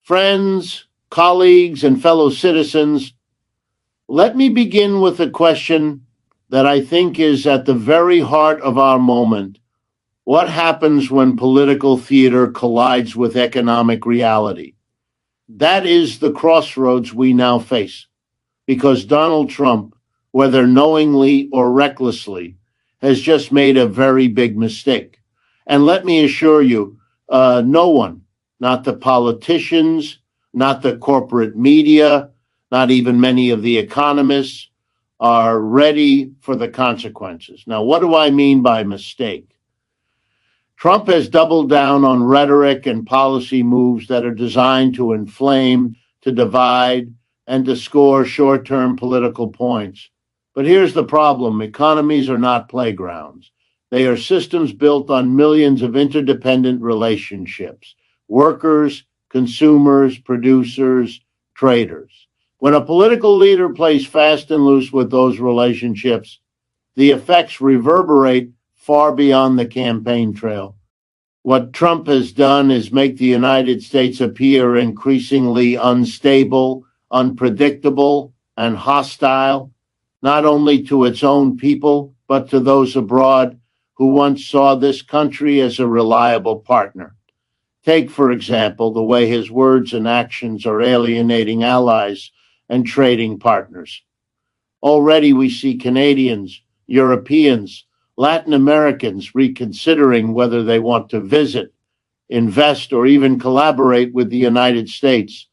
Friends, colleagues, and fellow citizens, let me begin with a question that I think is at the very heart of our moment. What happens when political theater collides with economic reality? That is the crossroads we now face, because Donald Trump, whether knowingly or recklessly, has just made a very big mistake. And let me assure you, no one, not the politicians, not the corporate media, not even many of the economists, are ready for the consequences. Now, what do I mean by mistake? Trump has doubled down on rhetoric and policy moves that are designed to inflame, to divide, and to score short-term political points. But here's the problem. Economies are not playgrounds. They are systems built on millions of interdependent relationships: workers, consumers, producers, traders. When a political leader plays fast and loose with those relationships, the effects reverberate far beyond the campaign trail. What Trump has done is make the United States appear increasingly unstable, unpredictable, and hostile, not only to its own people, but to those abroad who once saw this country as a reliable partner. Take, for example, the way his words and actions are alienating allies and trading partners. Already we see Canadians, Europeans, Latin Americans reconsidering whether they want to visit, invest, or even collaborate with the United States.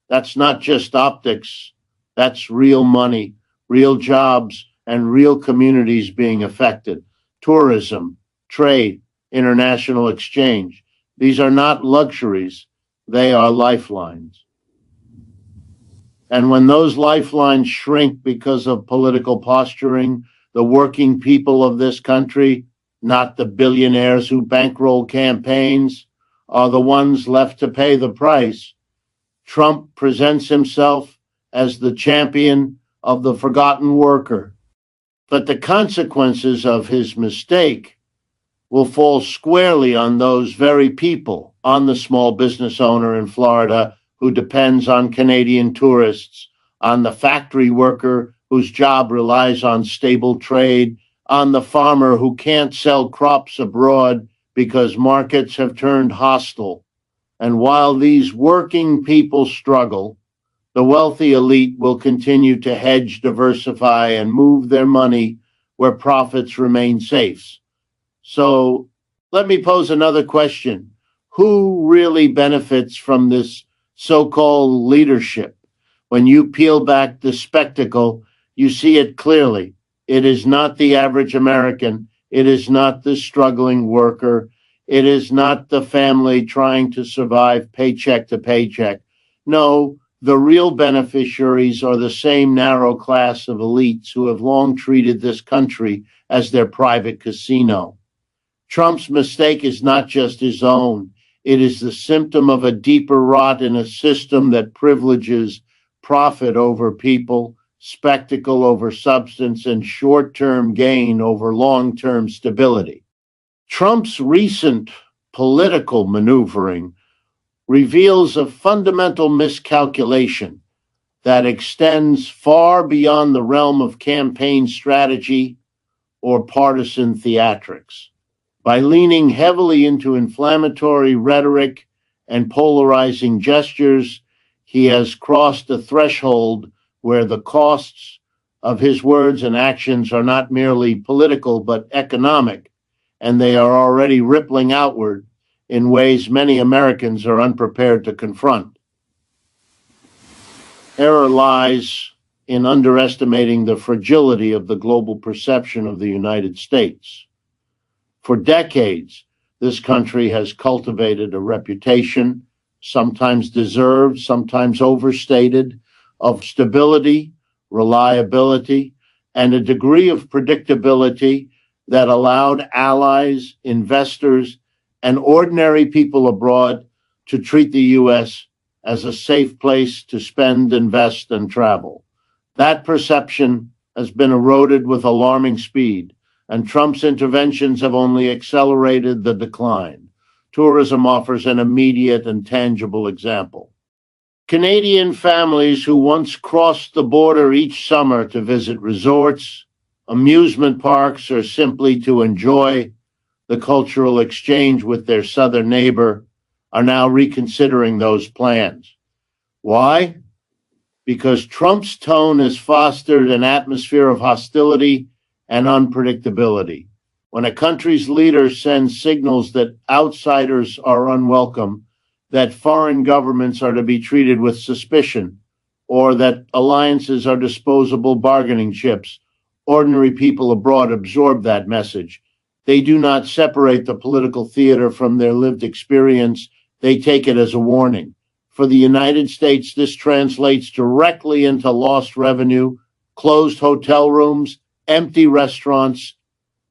That's not just optics. That's real money, real jobs, and real communities being affected. Tourism, trade, international exchange. These are not luxuries. They are lifelines. And when those lifelines shrink because of political posturing, the working people of this country, not the billionaires who bankroll campaigns, are the ones left to pay the price. Trump presents himself as the champion of the forgotten worker. But the consequences of his mistake will fall squarely on those very people, on the small business owner in Florida who depends on Canadian tourists, on the factory worker whose job relies on stable trade, on the farmer who can't sell crops abroad because markets have turned hostile. And while these working people struggle, the wealthy elite will continue to hedge, diversify, and move their money where profits remain safe. So let me pose another question. Who really benefits from this so-called leadership? When you peel back the spectacle, you see it clearly. It is not the average American. It is not the struggling worker. It is not the family trying to survive paycheck to paycheck. No, the real beneficiaries are the same narrow class of elites who have long treated this country as their private casino. Trump's mistake is not just his own. It is the symptom of a deeper rot in a system that privileges profit over people, spectacle over substance, and short-term gain over long-term stability. Trump's recent political maneuvering reveals a fundamental miscalculation that extends far beyond the realm of campaign strategy or partisan theatrics. By leaning heavily into inflammatory rhetoric and polarizing gestures, he has crossed a threshold where the costs of his words and actions are not merely political but economic, and they are already rippling outward in ways many Americans are unprepared to confront. Error lies in underestimating the fragility of the global perception of the United States. For decades, this country has cultivated a reputation, sometimes deserved, sometimes overstated, of stability, reliability, and a degree of predictability that allowed allies, investors, and ordinary people abroad to treat the U.S. as a safe place to spend, invest, and travel. That perception has been eroded with alarming speed, and Trump's interventions have only accelerated the decline. Tourism offers an immediate and tangible example. Canadian families who once crossed the border each summer to visit resorts, amusement parks, or simply to enjoy the cultural exchange with their southern neighbor are now reconsidering those plans. Why? Because Trump's tone has fostered an atmosphere of hostility and unpredictability. When a country's leader sends signals that outsiders are unwelcome, that foreign governments are to be treated with suspicion, or that alliances are disposable bargaining chips, ordinary people abroad absorb that message. They do not separate the political theater from their lived experience. They take it as a warning. For the United States, this translates directly into lost revenue, closed hotel rooms, empty restaurants,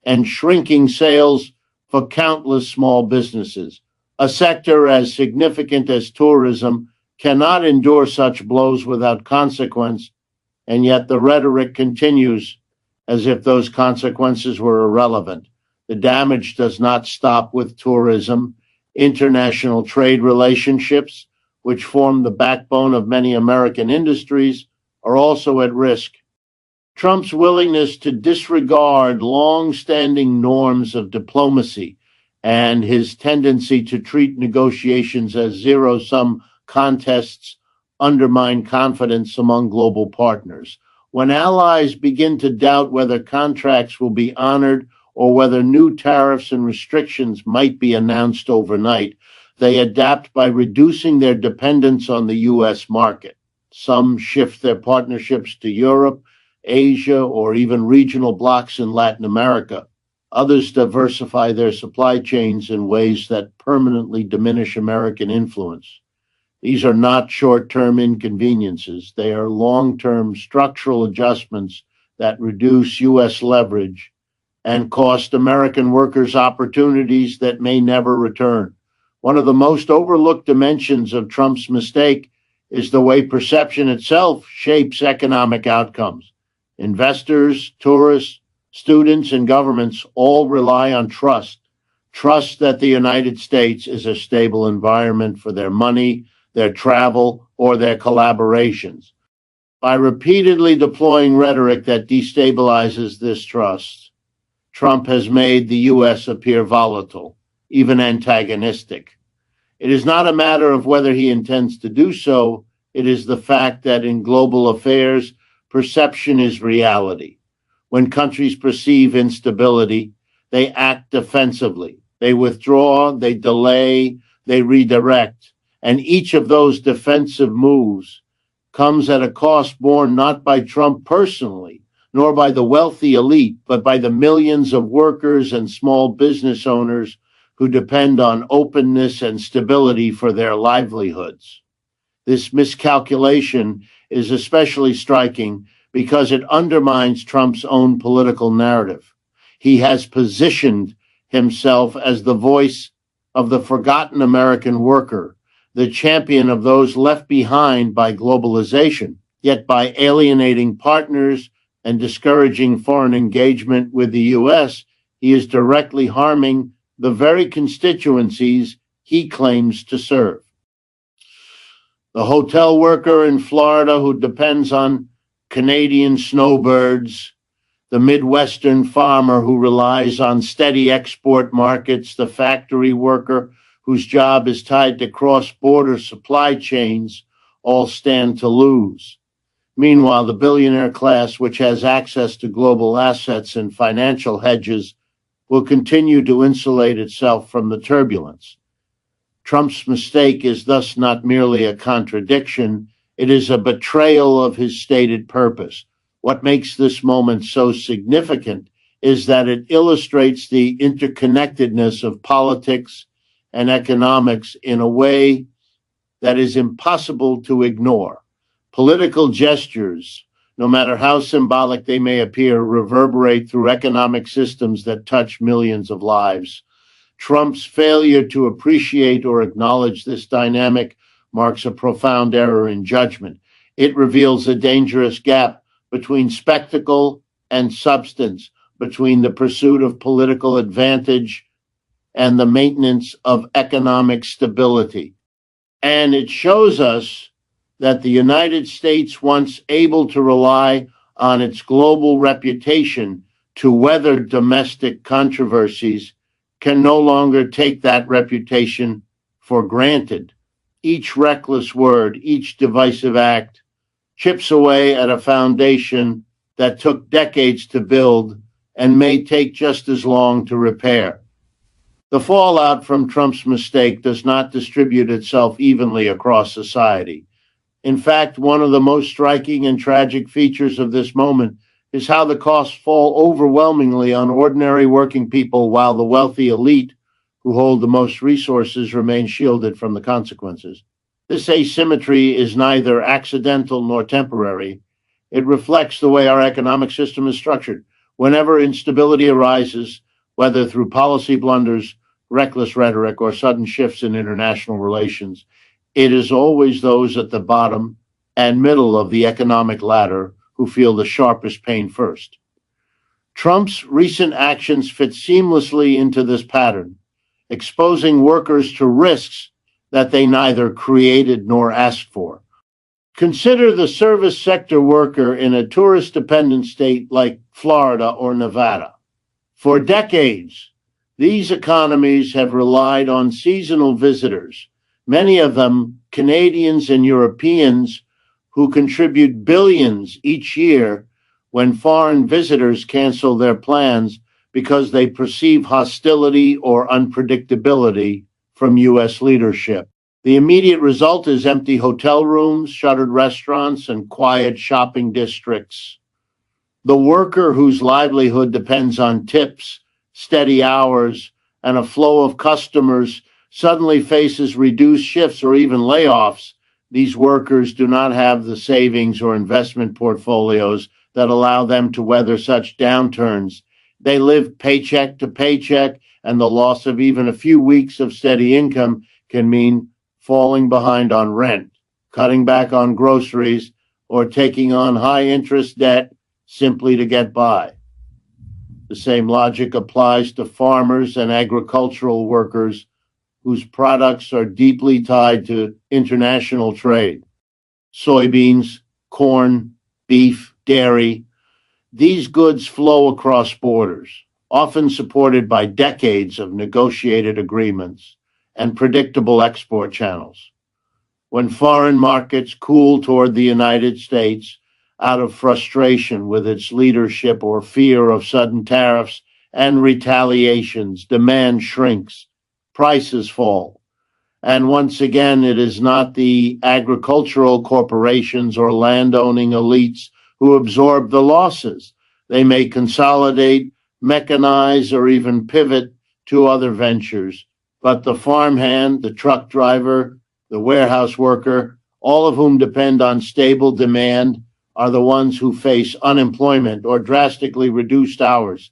and shrinking sales for countless small businesses. A sector as significant as tourism cannot endure such blows without consequence, and yet the rhetoric continues as if those consequences were irrelevant. The damage does not stop with tourism. International trade relationships, which form the backbone of many American industries, are also at risk. Trump's willingness to disregard long-standing norms of diplomacy and his tendency to treat negotiations as zero-sum contests undermine confidence among global partners. When allies begin to doubt whether contracts will be honored or whether new tariffs and restrictions might be announced overnight, they adapt by reducing their dependence on the U.S. market. Some shift their partnerships to Europe, Asia, or even regional blocs in Latin America. Others diversify their supply chains in ways that permanently diminish American influence. These are not short-term inconveniences. They are long-term structural adjustments that reduce U.S. leverage and cost American workers opportunities that may never return. One of the most overlooked dimensions of Trump's mistake is the way perception itself shapes economic outcomes. Investors, tourists, students, and governments all rely on trust. Trust that the United States is a stable environment for their money, their travel, or their collaborations. By repeatedly deploying rhetoric that destabilizes this trust, Trump has made the U.S. appear volatile, even antagonistic. It is not a matter of whether he intends to do so. It is the fact that in global affairs, perception is reality. When countries perceive instability, they act defensively. They withdraw, they delay, they redirect. And each of those defensive moves comes at a cost borne not by Trump personally, nor by the wealthy elite, but by the millions of workers and small business owners who depend on openness and stability for their livelihoods. This miscalculation is especially striking because it undermines Trump's own political narrative. He has positioned himself as the voice of the forgotten American worker, the champion of those left behind by globalization, yet by alienating partners and discouraging foreign engagement with the U.S., he is directly harming the very constituencies he claims to serve. The hotel worker in Florida who depends on Canadian snowbirds, the Midwestern farmer who relies on steady export markets, the factory worker whose job is tied to cross-border supply chains, all stand to lose. Meanwhile, the billionaire class, which has access to global assets and financial hedges, will continue to insulate itself from the turbulence. Trump's mistake is thus not merely a contradiction, it is a betrayal of his stated purpose. What makes this moment so significant is that it illustrates the interconnectedness of politics and economics in a way that is impossible to ignore. Political gestures, no matter how symbolic they may appear, reverberate through economic systems that touch millions of lives. Trump's failure to appreciate or acknowledge this dynamic marks a profound error in judgment. It reveals a dangerous gap between spectacle and substance, between the pursuit of political advantage and the maintenance of economic stability. And it shows us that the United States, once able to rely on its global reputation to weather domestic controversies, can no longer take that reputation for granted. Each reckless word, each divisive act chips away at a foundation that took decades to build and may take just as long to repair. The fallout from Trump's mistake does not distribute itself evenly across society. In fact, one of the most striking and tragic features of this moment is how the costs fall overwhelmingly on ordinary working people, while the wealthy elite, who hold the most resources, remain shielded from the consequences. This asymmetry is neither accidental nor temporary. It reflects the way our economic system is structured. Whenever instability arises, whether through policy blunders, reckless rhetoric, or sudden shifts in international relations, it is always those at the bottom and middle of the economic ladder who feel the sharpest pain first. Trump's recent actions fit seamlessly into this pattern, exposing workers to risks that they neither created nor asked for. Consider the service sector worker in a tourist-dependent state like Florida or Nevada. For decades, these economies have relied on seasonal visitors, many of them Canadians and Europeans, who contribute billions each year when foreign visitors cancel their plans because they perceive hostility or unpredictability from U.S. leadership. The immediate result is empty hotel rooms, shuttered restaurants, and quiet shopping districts. The worker whose livelihood depends on tips, steady hours, and a flow of customers suddenly faces reduced shifts or even layoffs. These workers do not have the savings or investment portfolios that allow them to weather such downturns. They live paycheck to paycheck, and the loss of even a few weeks of steady income can mean falling behind on rent, cutting back on groceries, or taking on high-interest debt simply to get by. The same logic applies to farmers and agricultural workers whose products are deeply tied to international trade. Soybeans, corn, beef, dairy, these goods flow across borders, often supported by decades of negotiated agreements and predictable export channels. When foreign markets cool toward the United States out of frustration with its leadership or fear of sudden tariffs and retaliations, demand shrinks, prices fall. And once again, it is not the agricultural corporations or landowning elites who absorb the losses. They may consolidate, mechanize, or even pivot to other ventures. But the farmhand, the truck driver, the warehouse worker, all of whom depend on stable demand, are the ones who face unemployment or drastically reduced hours.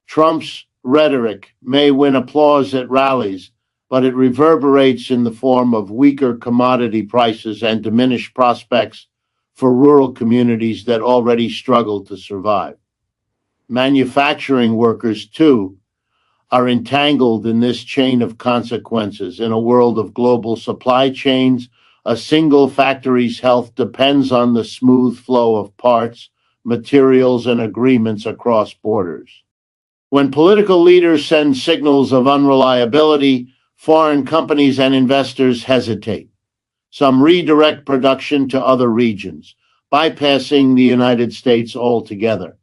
Trump's rhetoric may win applause at rallies, but it reverberates in the form of weaker commodity prices and diminished prospects for rural communities that already struggle to survive. Manufacturing workers, too, are entangled in this chain of consequences. In a world of global supply chains, a single factory's health depends on the smooth flow of parts, materials, and agreements across borders. When political leaders send signals of unreliability, foreign companies and investors hesitate. Some redirect production to other regions, bypassing the United States altogether.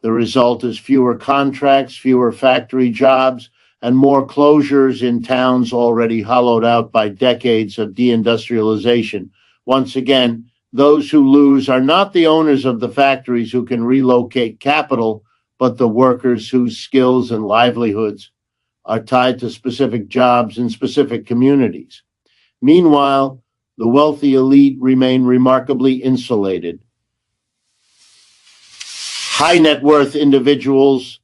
The result is fewer contracts, fewer factory jobs, and more closures in towns already hollowed out by decades of deindustrialization. Once again, those who lose are not the owners of the factories who can relocate capital, but the workers whose skills and livelihoods are tied to specific jobs in specific communities. Meanwhile, the wealthy elite remain remarkably insulated. High net worth individuals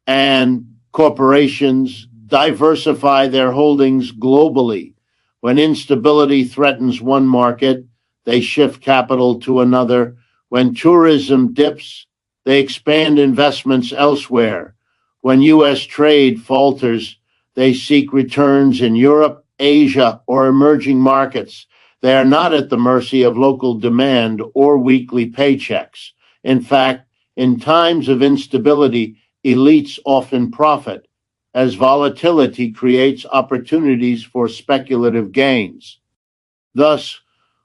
and corporations diversify their holdings globally. When instability threatens one market, they shift capital to another. When tourism dips, they expand investments elsewhere. When U.S. trade falters, they seek returns in Europe, Asia, or emerging markets. They are not at the mercy of local demand or weekly paychecks. In fact, in times of instability, elites often profit, as volatility creates opportunities for speculative gains. Thus,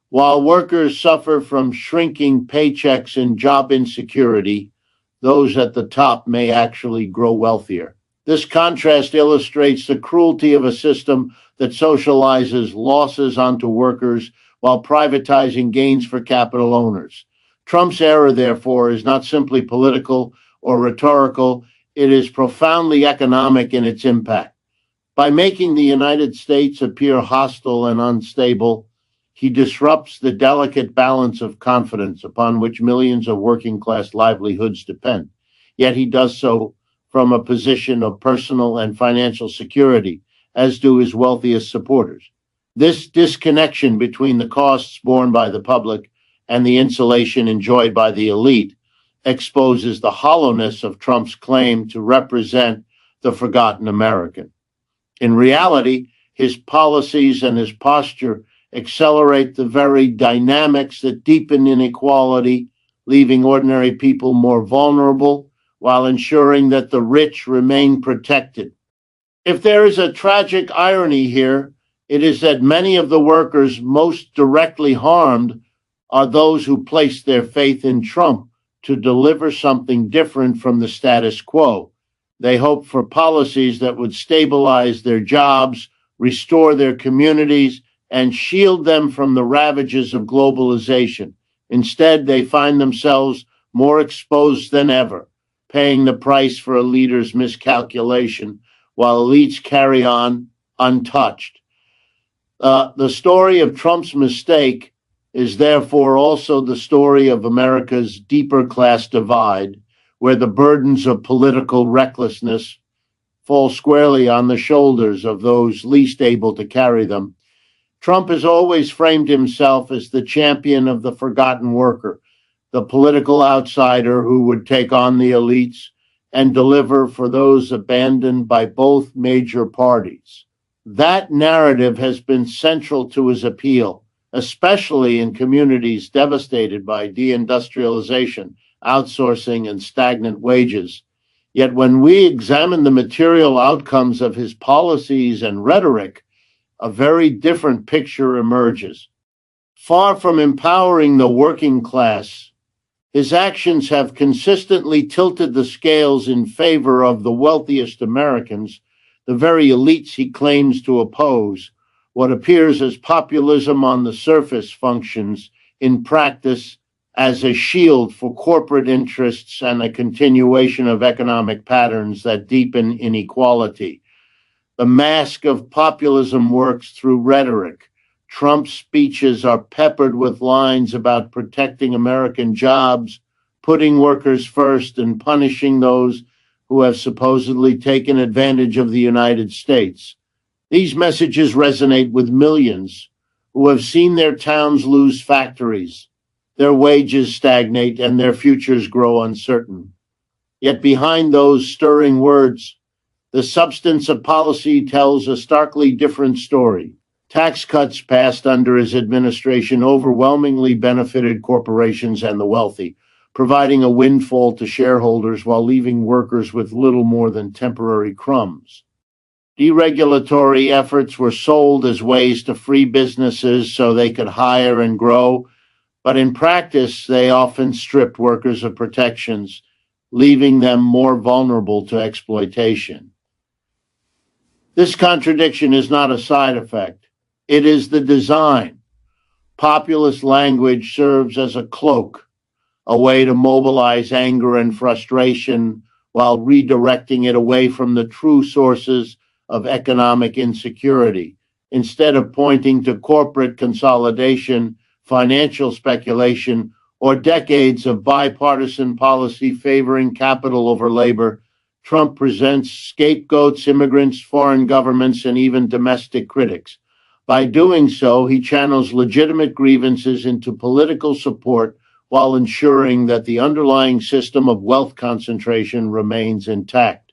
while workers suffer from shrinking paychecks and job insecurity, those at the top may actually grow wealthier. This contrast illustrates the cruelty of a system that socializes losses onto workers while privatizing gains for capital owners. Trump's error, therefore, is not simply political or rhetorical, it is profoundly economic in its impact. By making the United States appear hostile and unstable, he disrupts the delicate balance of confidence upon which millions of working class livelihoods depend. Yet he does so from a position of personal and financial security, as do his wealthiest supporters. This disconnection between the costs borne by the public and the insulation enjoyed by the elite exposes the hollowness of Trump's claim to represent the forgotten American. In reality, his policies and his posture accelerate the very dynamics that deepen inequality, leaving ordinary people more vulnerable while ensuring that the rich remain protected. If there is a tragic irony here, it is that many of the workers most directly harmed are those who place their faith in Trump to deliver something different from the status quo. They hope for policies that would stabilize their jobs, restore their communities, and shield them from the ravages of globalization. Instead, they find themselves more exposed than ever, paying the price for a leader's miscalculation, while elites carry on untouched. The story of Trump's mistake is therefore also the story of America's deeper class divide, where the burdens of political recklessness fall squarely on the shoulders of those least able to carry them. Trump has always framed himself as the champion of the forgotten worker, the political outsider who would take on the elites and deliver for those abandoned by both major parties. That narrative has been central to his appeal, especially in communities devastated by deindustrialization, outsourcing, and stagnant wages. Yet when we examine the material outcomes of his policies and rhetoric, a very different picture emerges. Far from empowering the working class, his actions have consistently tilted the scales in favor of the wealthiest Americans, the very elites he claims to oppose. What appears as populism on the surface functions in practice as a shield for corporate interests and a continuation of economic patterns that deepen inequality. The mask of populism works through rhetoric. Trump's speeches are peppered with lines about protecting American jobs, putting workers first, and punishing those who have supposedly taken advantage of the United States. These messages resonate with millions who have seen their towns lose factories, their wages stagnate, and their futures grow uncertain. Yet behind those stirring words, the substance of policy tells a starkly different story. Tax cuts passed under his administration overwhelmingly benefited corporations and the wealthy, providing a windfall to shareholders while leaving workers with little more than temporary crumbs. Deregulatory efforts were sold as ways to free businesses so they could hire and grow, but in practice, they often stripped workers of protections, leaving them more vulnerable to exploitation. This contradiction is not a side effect. It is the design. Populist language serves as a cloak, a way to mobilize anger and frustration while redirecting it away from the true sources of economic insecurity. Instead of pointing to corporate consolidation, financial speculation, or decades of bipartisan policy favoring capital over labor, Trump presents scapegoats, immigrants, foreign governments, and even domestic critics. By doing so, he channels legitimate grievances into political support while ensuring that the underlying system of wealth concentration remains intact.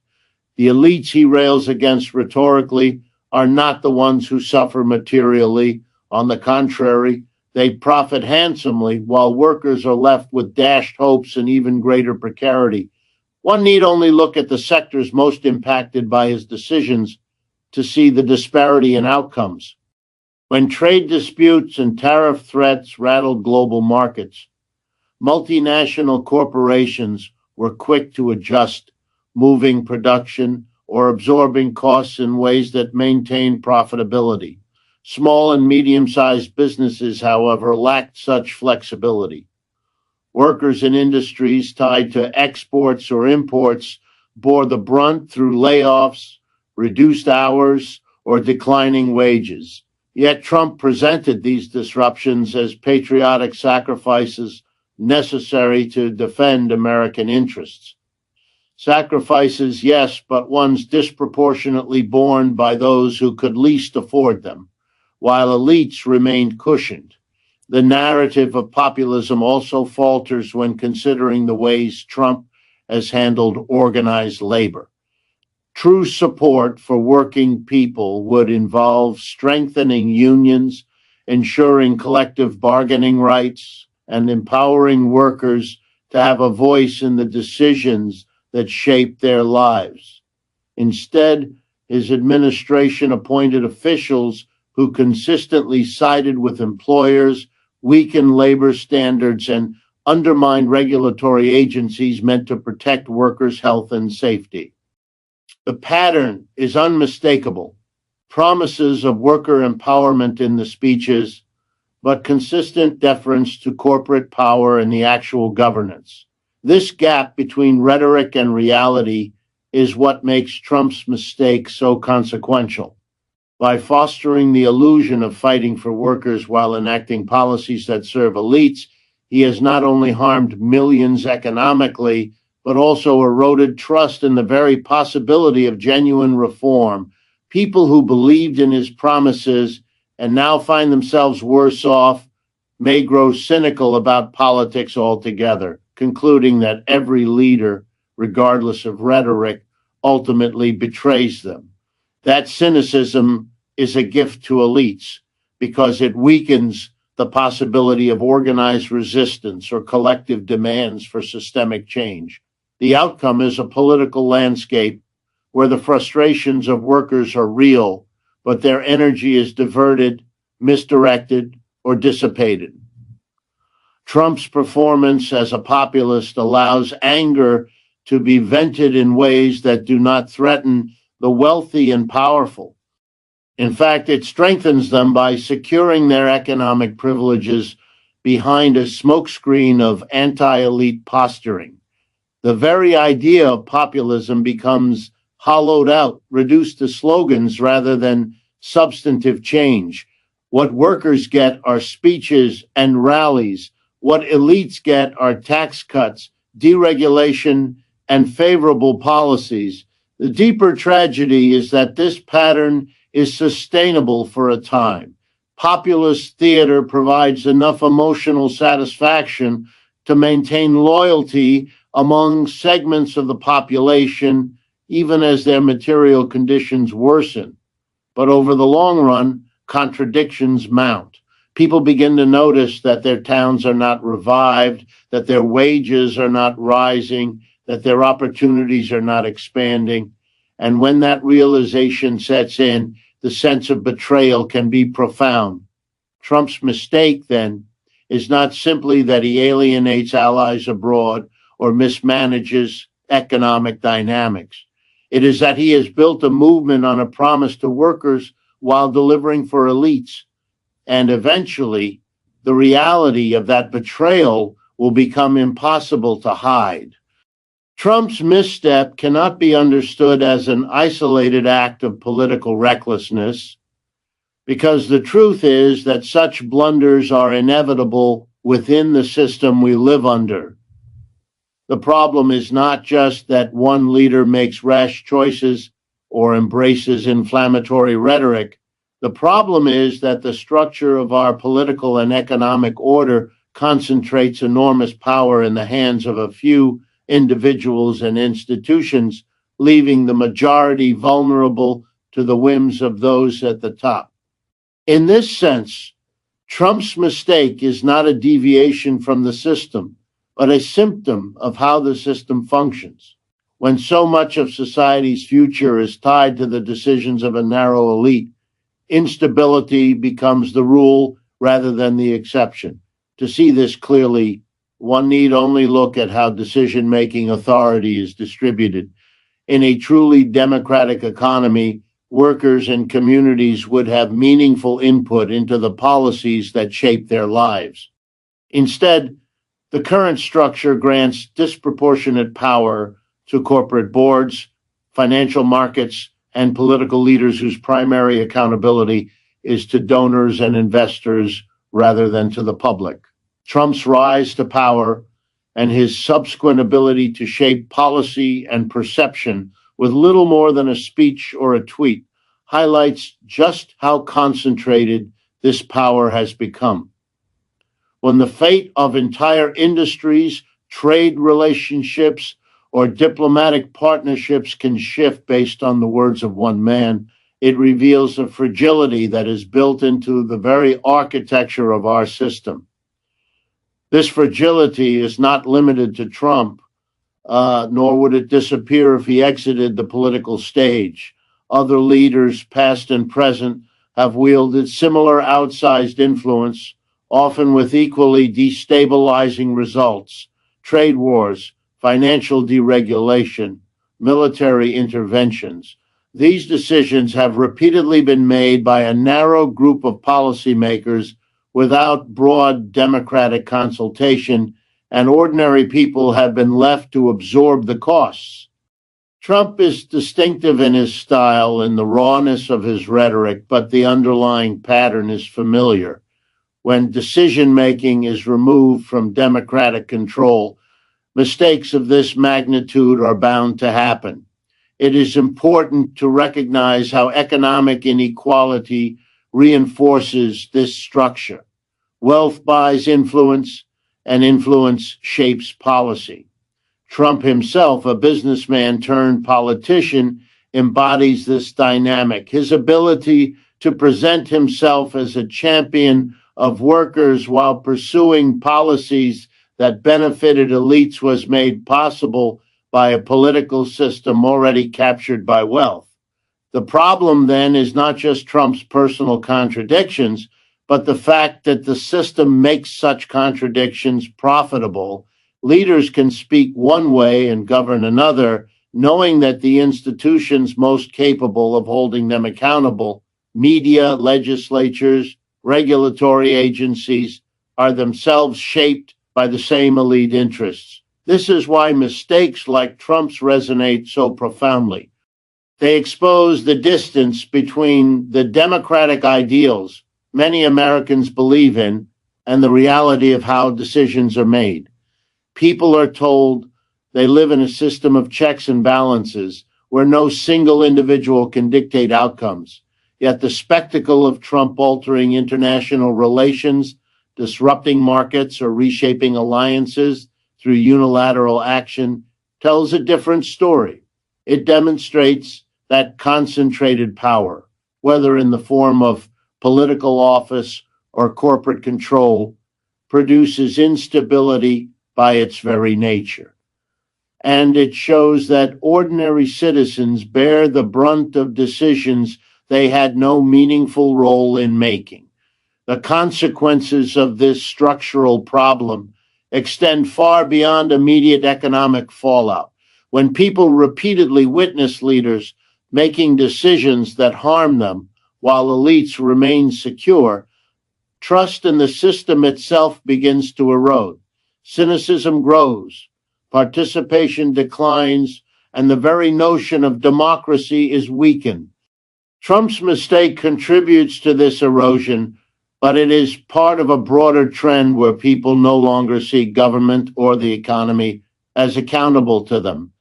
The elites he rails against rhetorically are not the ones who suffer materially. On the contrary, They profit handsomely while workers are left with dashed hopes and even greater precarity. One need only look at the sectors most impacted by his decisions to see the disparity in outcomes. When trade disputes and tariff threats rattled global markets, multinational corporations were quick to adjust, moving production or absorbing costs in ways that maintained profitability. Small and medium-sized businesses, however, lacked such flexibility. Workers in industries tied to exports or imports bore the brunt through layoffs, reduced hours, or declining wages. Yet Trump presented these disruptions as patriotic sacrifices necessary to defend American interests. Sacrifices, yes, but ones disproportionately borne by those who could least afford them, while elites remained cushioned. The narrative of populism also falters when considering the ways Trump has handled organized labor. True support for working people would involve strengthening unions, ensuring collective bargaining rights, and empowering workers to have a voice in the decisions that shape their lives. Instead, his administration appointed officials who consistently sided with employers, weakened labor standards, and undermined regulatory agencies meant to protect workers' health and safety. The pattern is unmistakable. Promises of worker empowerment in the speeches, but consistent deference to corporate power and the actual governance. This gap between rhetoric and reality is what makes Trump's mistake so consequential. By fostering the illusion of fighting for workers while enacting policies that serve elites, he has not only harmed millions economically, but also eroded trust in the very possibility of genuine reform. People who believed in his promises and now find themselves worse off may grow cynical about politics altogether, concluding that every leader, regardless of rhetoric, ultimately betrays them. That cynicism is a gift to elites because it weakens the possibility of organized resistance or collective demands for systemic change. The outcome is a political landscape where the frustrations of workers are real, but their energy is diverted, misdirected, or dissipated. Trump's performance as a populist allows anger to be vented in ways that do not threaten the wealthy and powerful. In fact, it strengthens them by securing their economic privileges behind a smokescreen of anti-elite posturing. The very idea of populism becomes hollowed out, reduced to slogans rather than substantive change. What workers get are speeches and rallies. What elites get are tax cuts, deregulation, and favorable policies. The deeper tragedy is that this pattern is sustainable for a time. Populist theater provides enough emotional satisfaction to maintain loyalty among segments of the population, even as their material conditions worsen. But over the long run, contradictions mount. People begin to notice that their towns are not revived, that their wages are not rising, that their opportunities are not expanding. And when that realization sets in, the sense of betrayal can be profound. Trump's mistake, then, is not simply that he alienates allies abroad or mismanages economic dynamics. It is that he has built a movement on a promise to workers while delivering for elites. And eventually, the reality of that betrayal will become impossible to hide. Trump's misstep cannot be understood as an isolated act of political recklessness, because the truth is that such blunders are inevitable within the system we live under. The problem is not just that one leader makes rash choices or embraces inflammatory rhetoric. The problem is that the structure of our political and economic order concentrates enormous power in the hands of a few individuals and institutions, leaving the majority vulnerable to the whims of those at the top. In this sense, Trump's mistake is not a deviation from the system, but a symptom of how the system functions. When so much of society's future is tied to the decisions of a narrow elite, instability becomes the rule rather than the exception. To see this clearly, one need only look at how decision-making authority is distributed. In a truly democratic economy, workers and communities would have meaningful input into the policies that shape their lives. Instead, the current structure grants disproportionate power to corporate boards, financial markets, and political leaders whose primary accountability is to donors and investors rather than to the public. Trump's rise to power and his subsequent ability to shape policy and perception with little more than a speech or a tweet highlights just how concentrated this power has become. When the fate of entire industries, trade relationships, or diplomatic partnerships can shift based on the words of one man, it reveals a fragility that is built into the very architecture of our system. This fragility is not limited to Trump, nor would it disappear if he exited the political stage. Other leaders, past and present, have wielded similar outsized influence, often with equally destabilizing results: trade wars, financial deregulation, military interventions. These decisions have repeatedly been made by a narrow group of policymakers without broad democratic consultation, and ordinary people have been left to absorb the costs. Trump is distinctive in his style and the rawness of his rhetoric, but the underlying pattern is familiar. When decision-making is removed from democratic control, mistakes of this magnitude are bound to happen. It is important to recognize how economic inequality reinforces this structure. Wealth buys influence, and influence shapes policy. Trump himself, a businessman turned politician, embodies this dynamic. His ability to present himself as a champion of workers while pursuing policies that benefited elites was made possible by a political system already captured by wealth. The problem then is not just Trump's personal contradictions, but the fact that the system makes such contradictions profitable. Leaders can speak one way and govern another, knowing that the institutions most capable of holding them accountable, media, legislatures, regulatory agencies, are themselves shaped by the same elite interests. This is why mistakes like Trump's resonate so profoundly. They expose the distance between the democratic ideals many Americans believe in and the reality of how decisions are made. People are told they live in a system of checks and balances where no single individual can dictate outcomes. Yet the spectacle of Trump altering international relations, disrupting markets, or reshaping alliances through unilateral action tells a different story. It demonstrates that concentrated power, whether in the form of political office or corporate control, produces instability by its very nature. And it shows that ordinary citizens bear the brunt of decisions they had no meaningful role in making. The consequences of this structural problem extend far beyond immediate economic fallout. When people repeatedly witness leaders making decisions that harm them while elites remain secure, trust in the system itself begins to erode. Cynicism grows, participation declines, and the very notion of democracy is weakened. Trump's mistake contributes to this erosion, but it is part of a broader trend where people no longer see government or the economy as accountable to them.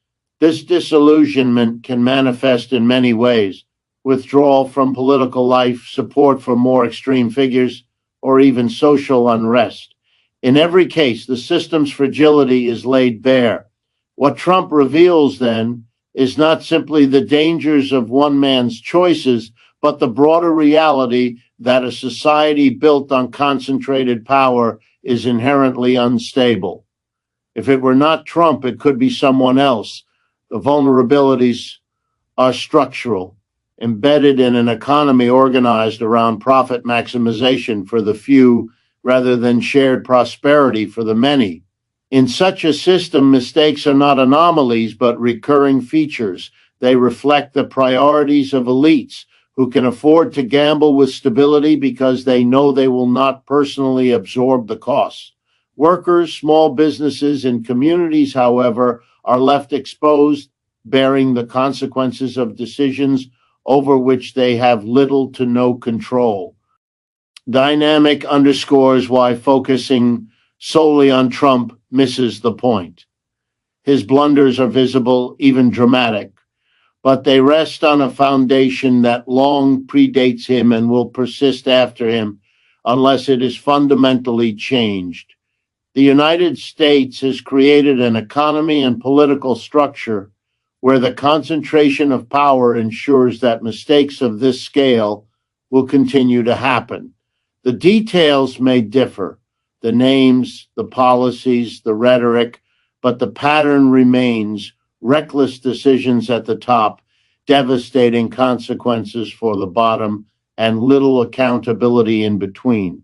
This disillusionment can manifest in many ways: withdrawal from political life, support for more extreme figures, or even social unrest. In every case, the system's fragility is laid bare. What Trump reveals then is not simply the dangers of one man's choices, but the broader reality that a society built on concentrated power is inherently unstable. If it were not Trump, it could be someone else. The vulnerabilities are structural, embedded in an economy organized around profit maximization for the few rather than shared prosperity for the many. In such a system, mistakes are not anomalies but recurring features. They reflect the priorities of elites who can afford to gamble with stability because they know they will not personally absorb the costs. Workers, small businesses, and communities, however, are left exposed, bearing the consequences of decisions over which they have little to no control. Dynamic underscores why focusing solely on Trump misses the point. His blunders are visible, even dramatic, but they rest on a foundation that long predates him and will persist after him unless it is fundamentally changed. The United States has created an economy and political structure where the concentration of power ensures that mistakes of this scale will continue to happen. The details may differ, the names, the policies, the rhetoric, but the pattern remains: reckless decisions at the top, devastating consequences for the bottom, and little accountability in between.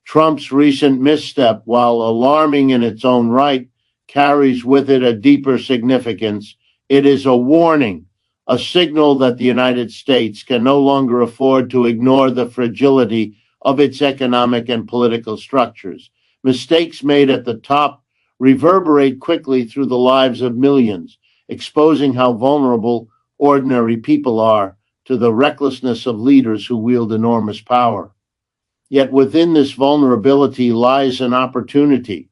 Trump's recent misstep, while alarming in its own right, carries with it a deeper significance. It is a warning, a signal that the United States can no longer afford to ignore the fragility of its economic and political structures. Mistakes made at the top reverberate quickly through the lives of millions, exposing how vulnerable ordinary people are to the recklessness of leaders who wield enormous power. Yet within this vulnerability lies an opportunity.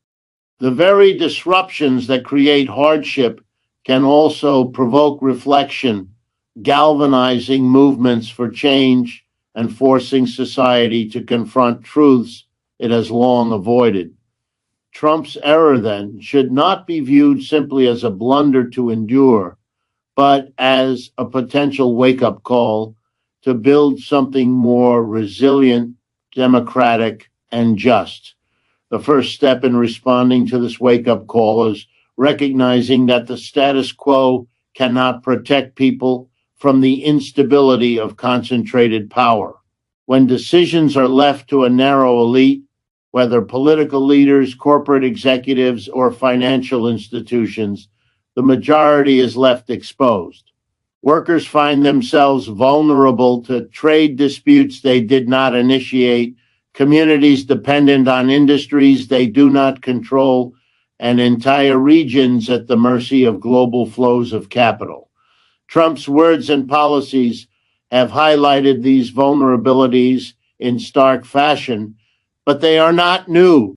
The very disruptions that create hardship can also provoke reflection, galvanizing movements for change and forcing society to confront truths it has long avoided. Trump's error, then, should not be viewed simply as a blunder to endure, but as a potential wake-up call to build something more resilient, democratic, and just. The first step in responding to this wake-up call is recognizing that the status quo cannot protect people from the instability of concentrated power. When decisions are left to a narrow elite, whether political leaders, corporate executives, or financial institutions, the majority is left exposed. Workers find themselves vulnerable to trade disputes they did not initiate, communities dependent on industries they do not control, and entire regions at the mercy of global flows of capital. Trump's words and policies have highlighted these vulnerabilities in stark fashion, but they are not new.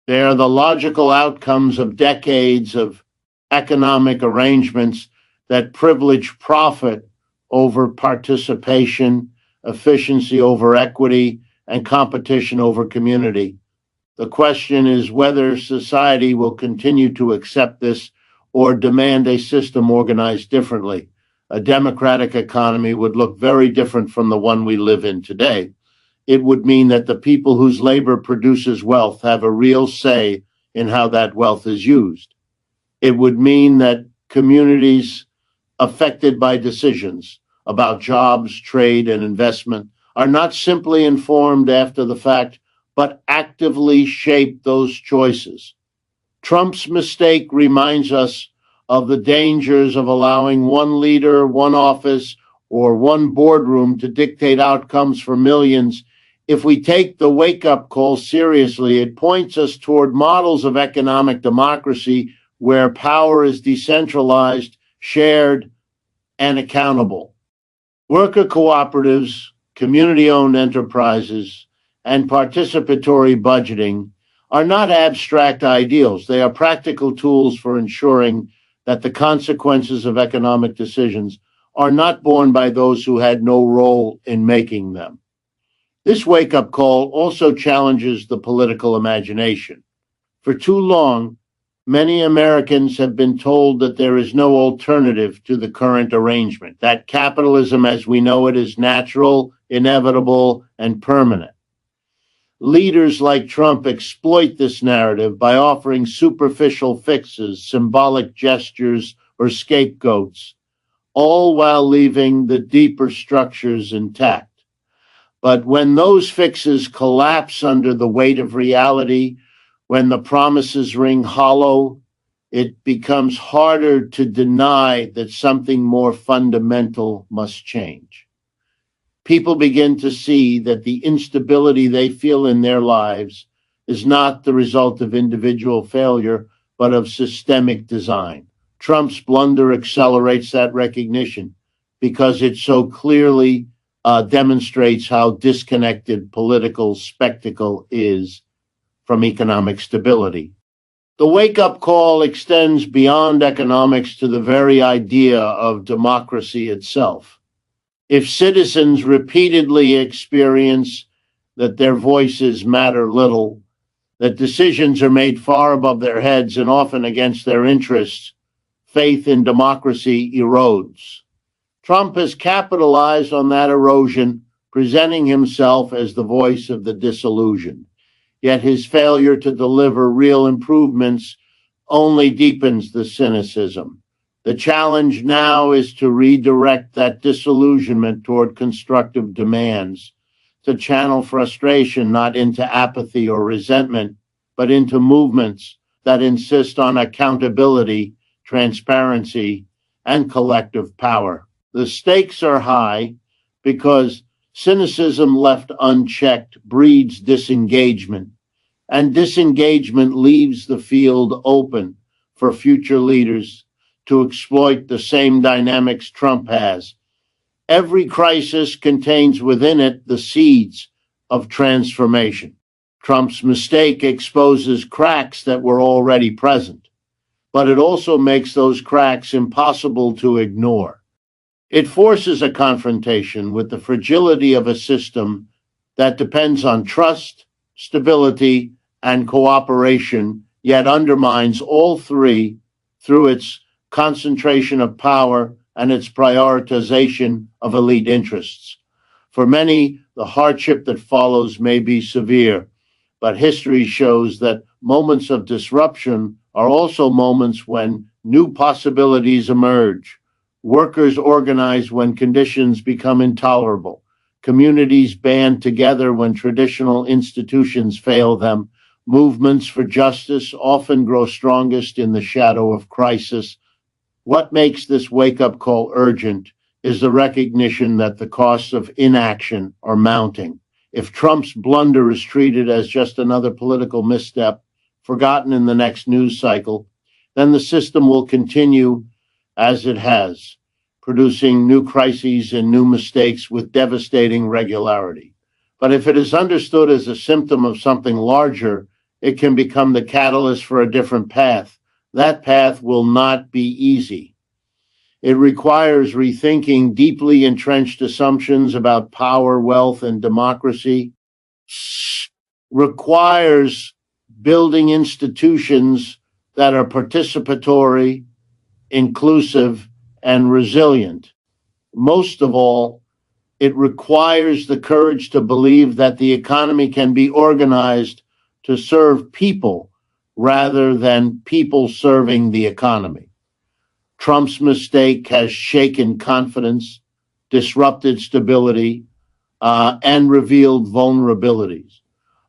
They are the logical outcomes of decades of economic arrangements that privilege profit over participation, efficiency over equity, and competition over community. The question is whether society will continue to accept this or demand a system organized differently. A democratic economy would look very different from the one we live in today. It would mean that the people whose labor produces wealth have a real say in how that wealth is used. It would mean that communities affected by decisions about jobs, trade, and investment are not simply informed after the fact, but actively shape those choices. Trump's mistake reminds us of the dangers of allowing one leader, one office, or one boardroom to dictate outcomes for millions. If we take the wake-up call seriously, it points us toward models of economic democracy where power is decentralized, shared, and accountable. Worker cooperatives, community-owned enterprises, and participatory budgeting are not abstract ideals. They are practical tools for ensuring that the consequences of economic decisions are not borne by those who had no role in making them. This wake-up call also challenges the political imagination. For too long, Many Americans have been told that there is no alternative to the current arrangement, that capitalism as we know it is natural, inevitable, and permanent. Leaders like Trump exploit this narrative by offering superficial fixes, symbolic gestures, or scapegoats, all while leaving the deeper structures intact. But when those fixes collapse under the weight of reality, when the promises ring hollow, it becomes harder to deny that something more fundamental must change. People begin to see that the instability they feel in their lives is not the result of individual failure, but of systemic design. Trump's blunder accelerates that recognition because it so clearly demonstrates how disconnected political spectacle is from economic stability. The wake-up call extends beyond economics to the very idea of democracy itself. If citizens repeatedly experience that their voices matter little, that decisions are made far above their heads and often against their interests, faith in democracy erodes. Trump has capitalized on that erosion, presenting himself as the voice of the disillusioned. Yet his failure to deliver real improvements only deepens the cynicism. The challenge now is to redirect that disillusionment toward constructive demands, to channel frustration not into apathy or resentment, but into movements that insist on accountability, transparency, and collective power. The stakes are high because cynicism left unchecked breeds disengagement, and disengagement leaves the field open for future leaders to exploit the same dynamics Trump has. Every crisis contains within it the seeds of transformation. Trump's mistake exposes cracks that were already present, but it also makes those cracks impossible to ignore. It forces a confrontation with the fragility of a system that depends on trust, stability, and cooperation, yet undermines all three through its concentration of power and its prioritization of elite interests. For many, the hardship that follows may be severe, but history shows that moments of disruption are also moments when new possibilities emerge. Workers organize when conditions become intolerable. Communities band together when traditional institutions fail them. Movements for justice often grow strongest in the shadow of crisis. What makes this wake-up call urgent is the recognition that the costs of inaction are mounting. If Trump's blunder is treated as just another political misstep, forgotten in the next news cycle, then the system will continue as it has, producing new crises and new mistakes with devastating regularity. But if it is understood as a symptom of something larger, it can become the catalyst for a different path. That path will not be easy. It requires rethinking deeply entrenched assumptions about power, wealth, and democracy. Requires building institutions that are participatory, inclusive, and resilient. Most of all, it requires the courage to believe that the economy can be organized to serve people rather than people serving the economy. Trump's mistake has shaken confidence, disrupted stability, and revealed vulnerabilities.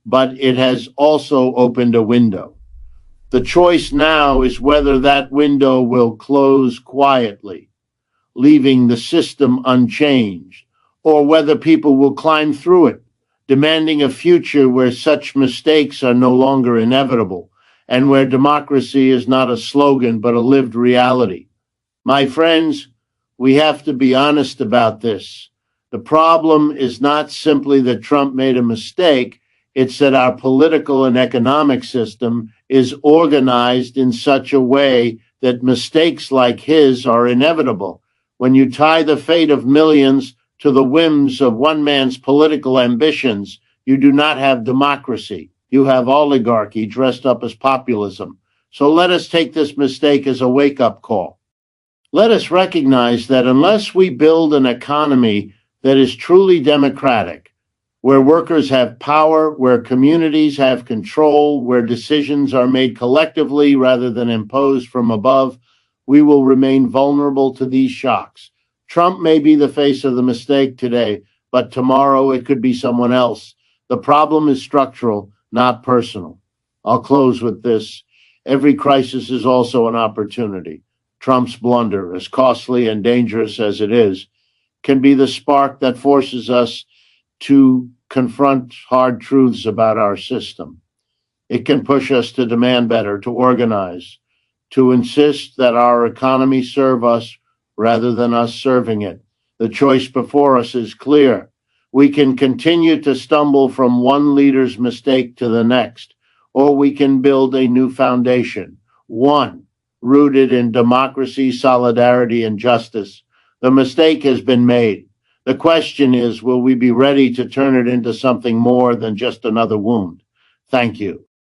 But it has also opened a window. The choice now is whether that window will close quietly, leaving the system unchanged, or whether people will climb through it, demanding a future where such mistakes are no longer inevitable, and where democracy is not a slogan but a lived reality. My friends, we have to be honest about this. The problem is not simply that Trump made a mistake, it's that our political and economic system is organized in such a way that mistakes like his are inevitable. When you tie the fate of millions to the whims of one man's political ambitions, you do not have democracy. You have oligarchy dressed up as populism. So let us take this mistake as a wake-up call. Let us recognize that unless we build an economy that is truly democratic, where workers have power, where communities have control, where decisions are made collectively rather than imposed from above, we will remain vulnerable to these shocks. Trump may be the face of the mistake today, but tomorrow it could be someone else. The problem is structural, not personal. I'll close with this. Every crisis is also an opportunity. Trump's blunder, as costly and dangerous as it is, can be the spark that forces us to confront hard truths about our system. It can push us to demand better, to organize, to insist that our economy serve us rather than us serving it. The choice before us is clear. We can continue to stumble from one leader's mistake to the next, or we can build a new foundation, one rooted in democracy, solidarity, and justice. The mistake has been made. The question is, will we be ready to turn it into something more than just another wound? Thank you.